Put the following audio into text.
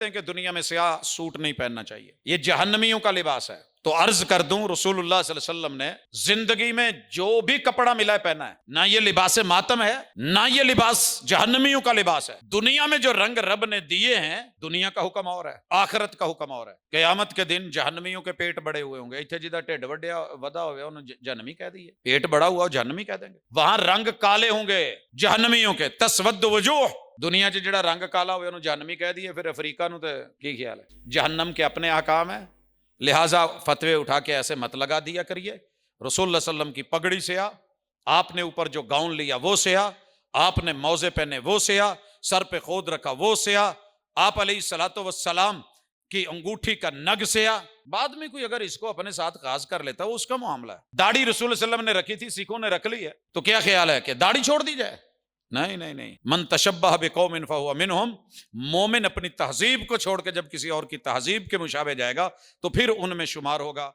کہ دنیا میں سیاہ سوٹ نہیں پہننا چاہیے، یہ جہنمیوں کا لباس ہے۔ تو عرض کر دوں رسول اللہ صلی اللہ علیہ وسلم نے زندگی میں جو بھی کپڑا ملا ہے پہنا ہے، نہ یہ لباس ماتم ہے، نہ یہ لباس جہنمیوں کا لباس ہے۔ دنیا میں جو رنگ رب نے دیے ہیں، دنیا کا حکم اور ہے، آخرت کا حکم اور ہے۔ قیامت کے دن جہنمیوں کے پیٹ بڑے ہوئے ہوں گے، اتنے جدھر ٹھڈ ودا ہوئے انہوں نے جہنمی کہہ دیے، پیٹ بڑا ہوا جہنمی کہہ دیں گے۔ وہاں رنگ کالے ہوں گے جہنمیوں کے، تسود وجوہ، دنیا چ جڑا رنگ کالا ہوئے انہوں جہنمی کہہ دیے، پھر افریقہ نو تے کی خیال ہے؟ جہنم کے اپنے احکام ہیں، لہٰذا فتوے اٹھا کے ایسے مت لگا دیا کریے۔ رسول اللہ صلی اللہ علیہ وسلم کی پگڑی سیاہ، آپ نے اوپر جو گاؤن لیا وہ سیاہ، آپ نے موزے پہنے وہ سیاہ، سر پہ خود رکھا وہ سیاہ، آپ علیہ الصلوۃ والسلام کی انگوٹھی کا نگ سیاہ۔ بعد میں کوئی اگر اس کو اپنے ساتھ خاص کر لیتا وہ اس کا معاملہ ہے۔ داڑھی رسول اللہ صلی اللہ علیہ وسلم نے رکھی تھی، سکھوں نے رکھ لی ہے، تو کیا خیال ہے کہ داڑھی چھوڑ دی جائے؟ نہیں نہیں نہیں، من تشبہ بقوم فہو منہم، مومن اپنی تہذیب کو چھوڑ کے جب کسی اور کی تہذیب کے مشابہ جائے گا تو پھر ان میں شمار ہوگا۔